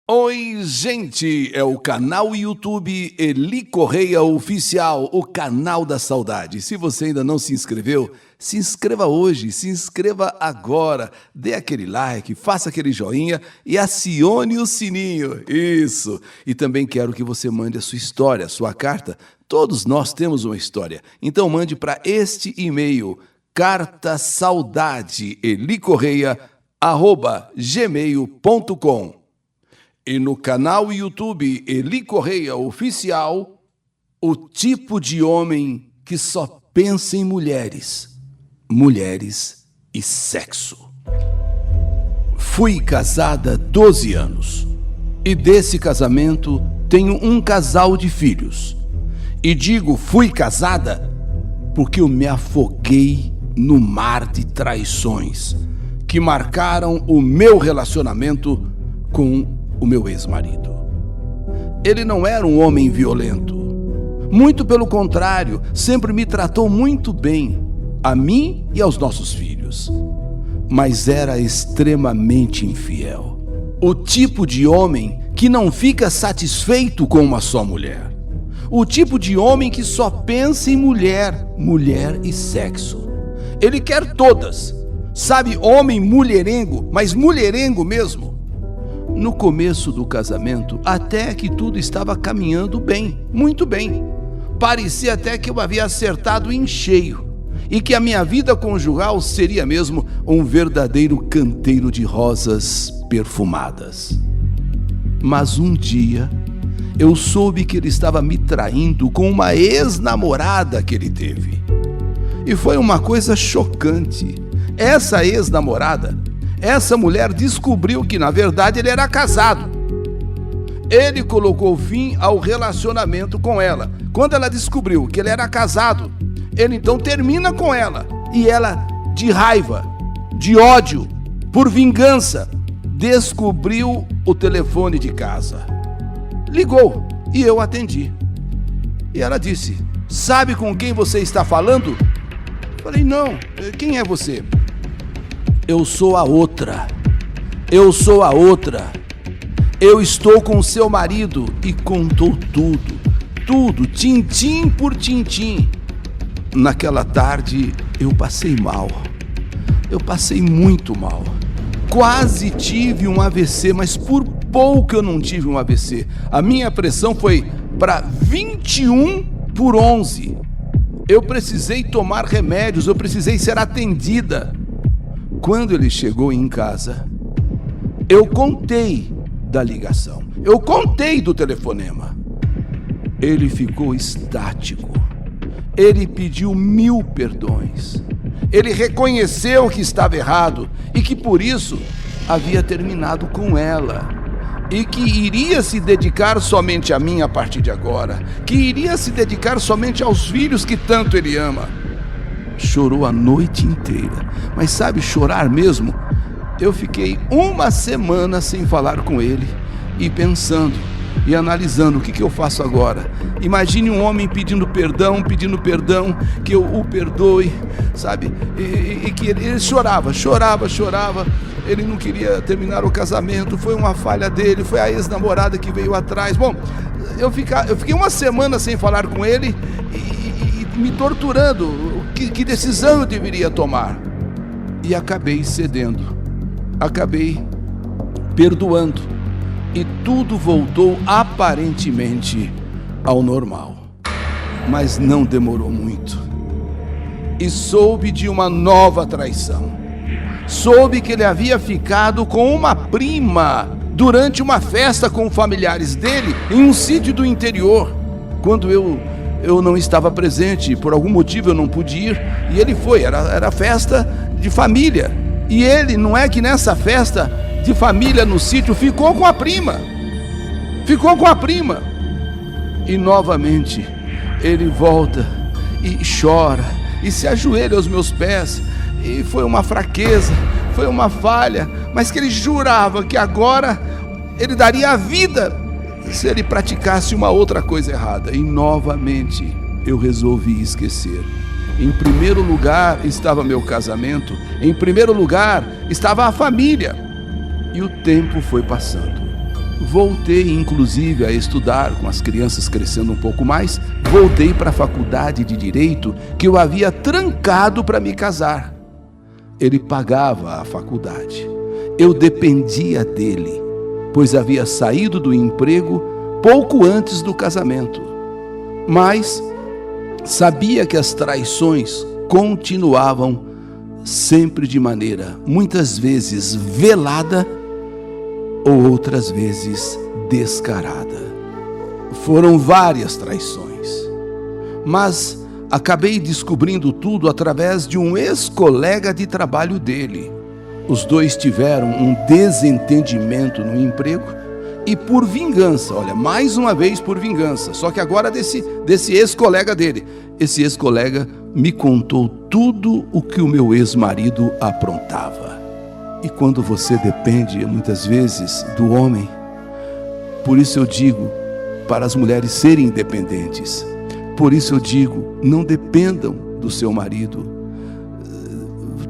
Oi, gente! É o canal YouTube Eli Correia Oficial, o canal da saudade. Se você ainda não se inscreveu, se inscreva hoje, se inscreva agora, dê aquele like, faça aquele joinha e acione o sininho. Isso! E também quero que você mande a sua história, a sua carta. Todos nós temos uma história. Então mande para este e-mail, cartasaudadeelicorreia@gmail.com. E no canal YouTube Eli Correia Oficial, o tipo de homem que só pensa em mulheres e sexo. Fui casada 12 anos e desse casamento tenho um casal de filhos. E digo fui casada porque eu me afoguei no mar de traições que marcaram o meu relacionamento com o meu ex-marido. Ele não era um homem violento. Muito pelo contrário, sempre me tratou muito bem, a mim e aos nossos filhos. Mas era extremamente infiel. O tipo de homem que não fica satisfeito com uma só mulher. O tipo de homem que só pensa em mulher e sexo. Ele quer todas. Sabe, homem mulherengo, mas mulherengo mesmo. No começo do casamento, até que tudo estava caminhando bem, muito bem. Parecia até que eu havia acertado em cheio e que a minha vida conjugal seria mesmo um verdadeiro canteiro de rosas perfumadas. Mas um dia, eu soube que ele estava me traindo com uma ex-namorada que ele teve. E foi uma coisa chocante. Essa ex-namorada, essa mulher descobriu que, na verdade, ele era casado. Ele colocou fim ao relacionamento com ela. Quando ela descobriu que ele era casado, ele então termina com ela. E ela, de raiva, de ódio, por vingança, descobriu o telefone de casa. Ligou e eu atendi. E ela disse: "Sabe com quem você está falando?" Falei: "Não, quem é você?" Eu sou a outra. Eu estou com seu marido. E contou tudo, tintim por tintim. Naquela tarde eu passei mal. Eu passei muito mal. Quase tive um AVC, mas por pouco eu não tive um AVC. A minha pressão foi para 21/11. Eu precisei tomar remédios, eu precisei ser atendida. Quando ele chegou em casa, eu contei da ligação, eu contei do telefonema. Ele ficou estático, ele pediu 1000 perdões, ele reconheceu que estava errado e que por isso havia terminado com ela e que iria se dedicar somente a mim a partir de agora, que iria se dedicar somente aos filhos que tanto ele ama. Chorou a noite inteira, mas sabe chorar mesmo? Eu fiquei uma semana sem falar com ele e pensando e analisando o que eu faço agora. Imagine um homem pedindo perdão, que eu o perdoe, sabe? E que ele chorava. Ele não queria terminar o casamento, foi uma falha dele, foi a ex-namorada que veio atrás. Bom, eu fiquei uma semana sem falar com ele e me torturando. Que decisão eu deveria tomar? E acabei cedendo, acabei perdoando e tudo voltou aparentemente ao normal. Mas não demorou muito e soube de uma nova traição. Soube que ele havia ficado com uma prima durante uma festa com familiares dele em um sítio do interior. Quando eu não estava presente, por algum motivo eu não pude ir, e ele foi, era festa de família, e ele, não é que nessa festa de família no sítio, ficou com a prima, e novamente ele volta e chora, e se ajoelha aos meus pés, e foi uma fraqueza, foi uma falha, mas que ele jurava que agora ele daria a vida se ele praticasse uma outra coisa errada. E novamente eu resolvi esquecer. Em primeiro lugar estava meu casamento, em primeiro lugar estava a família. E o tempo foi passando. Voltei, inclusive, a estudar, com as crianças crescendo um pouco mais. Voltei para a faculdade de Direito, que eu havia trancado para me casar. Ele pagava a faculdade. Eu dependia dele, pois havia saído do emprego pouco antes do casamento. Mas sabia que as traições continuavam sempre de maneira, muitas vezes, velada ou outras vezes descarada. Foram várias traições, mas acabei descobrindo tudo através de um ex-colega de trabalho dele. Os dois tiveram um desentendimento no emprego e por vingança, olha, mais uma vez por vingança, só que agora desse ex-colega dele. Esse ex-colega me contou tudo o que o meu ex-marido aprontava. E quando você depende, muitas vezes, do homem, por isso eu digo para as mulheres serem independentes. Por isso eu digo, não dependam do seu marido.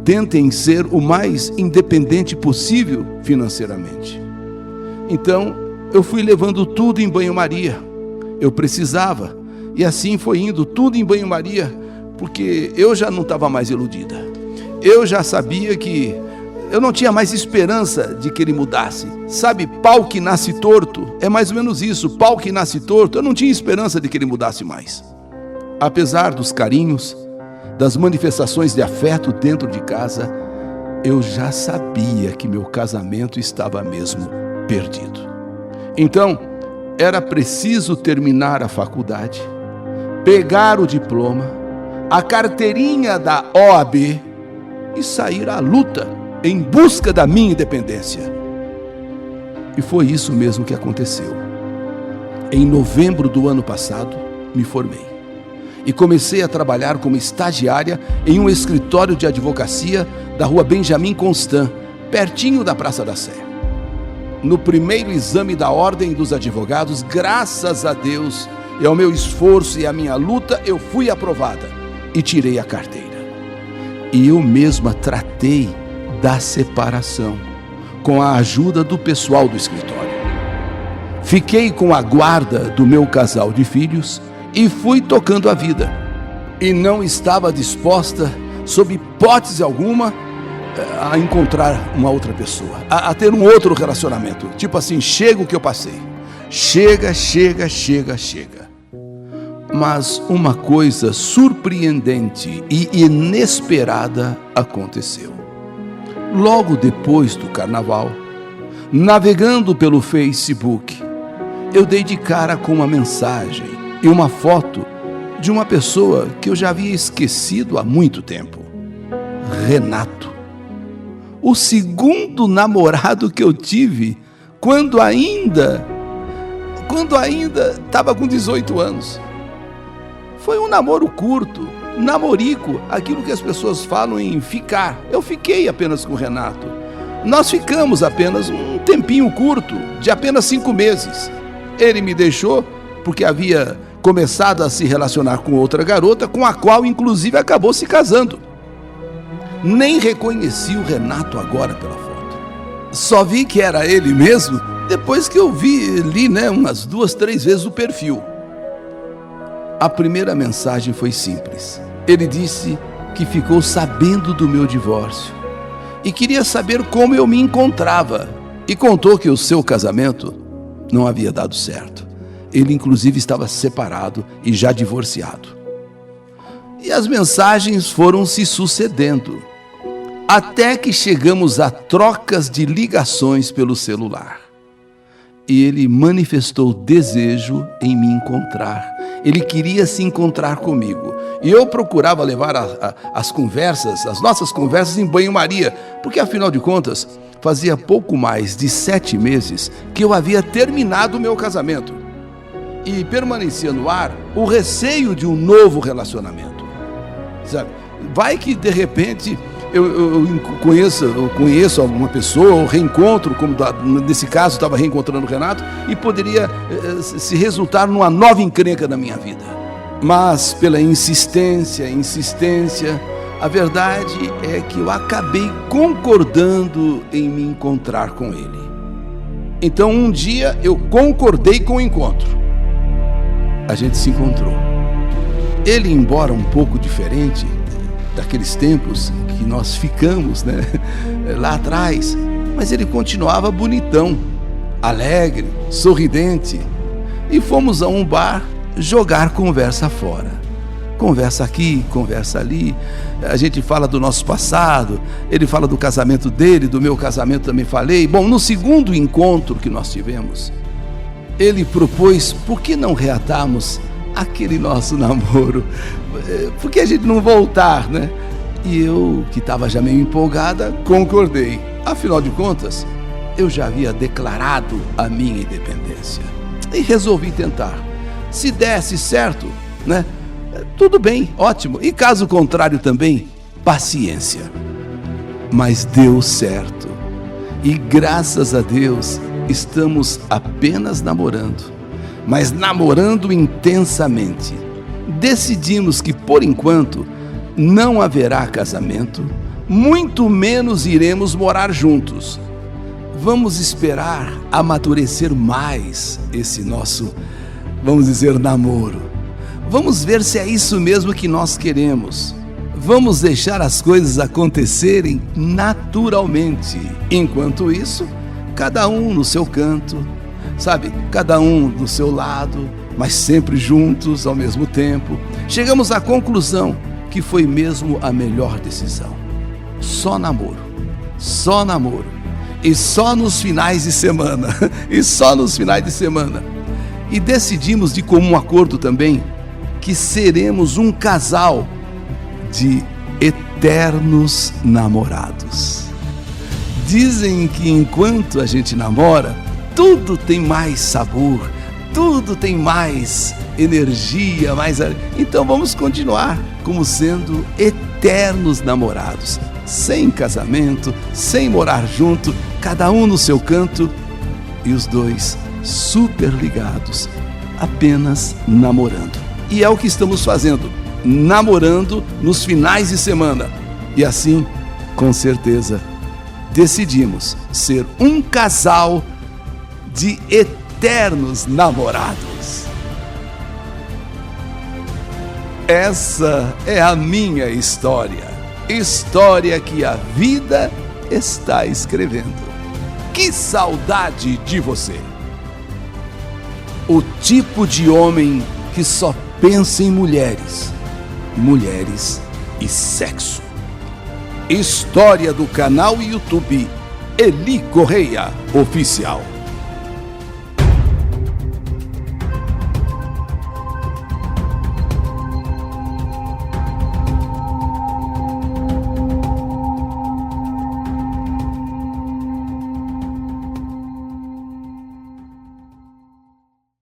Tentem ser o mais independente possível financeiramente. Então, eu fui levando tudo em banho-maria. Eu precisava. E assim foi indo, tudo em banho-maria, porque eu já não estava mais iludida. Eu já sabia que eu não tinha mais esperança de que ele mudasse. Sabe, pau que nasce torto, é mais ou menos isso, pau que nasce torto. Eu não tinha esperança de que ele mudasse mais. Apesar dos carinhos, das manifestações de afeto dentro de casa, eu já sabia que meu casamento estava mesmo perdido. Então, era preciso terminar a faculdade, pegar o diploma, a carteirinha da OAB e sair à luta em busca da minha independência. E foi isso mesmo que aconteceu. Em novembro do ano passado, me formei e comecei a trabalhar como estagiária em um escritório de advocacia da rua Benjamin Constant, pertinho da Praça da Sé. No primeiro exame da Ordem dos Advogados, graças a Deus e ao meu esforço e à minha luta, eu fui aprovada e tirei a carteira. E eu mesma tratei da separação, com a ajuda do pessoal do escritório. Fiquei com a guarda do meu casal de filhos e fui tocando a vida. E não estava disposta, sob hipótese alguma, a encontrar uma outra pessoa, a ter um outro relacionamento. Tipo assim, chega o que eu passei. Chega. Mas uma coisa surpreendente e inesperada aconteceu. Logo depois do carnaval, navegando pelo Facebook, eu dei de cara com uma mensagem e uma foto de uma pessoa que eu já havia esquecido há muito tempo. Renato. O segundo namorado que eu tive quando ainda estava com 18 anos. Foi um namoro curto, namorico, aquilo que as pessoas falam em ficar. Eu fiquei apenas com o Renato. Nós ficamos apenas um tempinho curto, de apenas 5 meses. Ele me deixou porque havia começado a se relacionar com outra garota, com a qual inclusive acabou se casando. Nem reconheci o Renato agora pela foto. Só vi que era ele mesmo depois que eu li umas 2, 3 vezes o perfil. A primeira mensagem foi simples. Ele disse que ficou sabendo do meu divórcio e queria saber como eu me encontrava. E contou que o seu casamento não havia dado certo. Ele inclusive estava separado e já divorciado. E as mensagens foram se sucedendo, até que chegamos a trocas de ligações pelo celular. E ele manifestou desejo em me encontrar. Ele queria se encontrar comigo. E eu procurava levar as nossas conversas em banho-maria, porque afinal de contas, fazia pouco mais de 7 meses que eu havia terminado o meu casamento. E permanecia no ar o receio de um novo relacionamento. Sabe? Vai que de repente eu conheço alguma pessoa, ou reencontro, como nesse caso estava reencontrando o Renato, e poderia se resultar numa nova encrenca na minha vida. Mas pela insistência, a verdade é que eu acabei concordando em me encontrar com ele. Então um dia eu concordei com o encontro. A gente se encontrou. Ele, embora um pouco diferente daqueles tempos que nós ficamos, né, lá atrás, mas ele continuava bonitão, alegre, sorridente. E fomos a um bar jogar conversa fora. Conversa aqui, conversa ali, a gente fala do nosso passado, ele fala do casamento dele, do meu casamento também falei. Bom, no segundo encontro que nós tivemos, ele propôs, por que não reatarmos aquele nosso namoro? Por que a gente não voltar, né? E eu, que estava já meio empolgada, concordei. Afinal de contas, eu já havia declarado a minha independência. E resolvi tentar. Se desse certo, né? Tudo bem, ótimo. E caso contrário também, paciência. Mas deu certo. E graças a Deus, estamos apenas namorando. Mas namorando intensamente. Decidimos que, por enquanto, não haverá casamento, muito menos iremos morar juntos. Vamos esperar amadurecer mais esse nosso, vamos dizer, namoro. Vamos ver se é isso mesmo que nós queremos. Vamos deixar as coisas acontecerem naturalmente. Enquanto isso, cada um no seu canto, sabe? Cada um do seu lado, mas sempre juntos ao mesmo tempo. Chegamos à conclusão que foi mesmo a melhor decisão. Só namoro. Só namoro. E só nos finais de semana. E só nos finais de semana. E decidimos de comum acordo também que seremos um casal de eternos namorados. Dizem que enquanto a gente namora, tudo tem mais sabor, tudo tem mais energia, mais... Então vamos continuar como sendo eternos namorados, sem casamento, sem morar junto, cada um no seu canto e os dois super ligados, apenas namorando. E é o que estamos fazendo, namorando nos finais de semana. E assim, com certeza, decidimos ser um casal de eternos namorados. Essa é a minha história. História que a vida está escrevendo. Que saudade de você! O tipo de homem que só pensa em mulheres, mulheres e sexo. História do canal YouTube Eli Correia Oficial.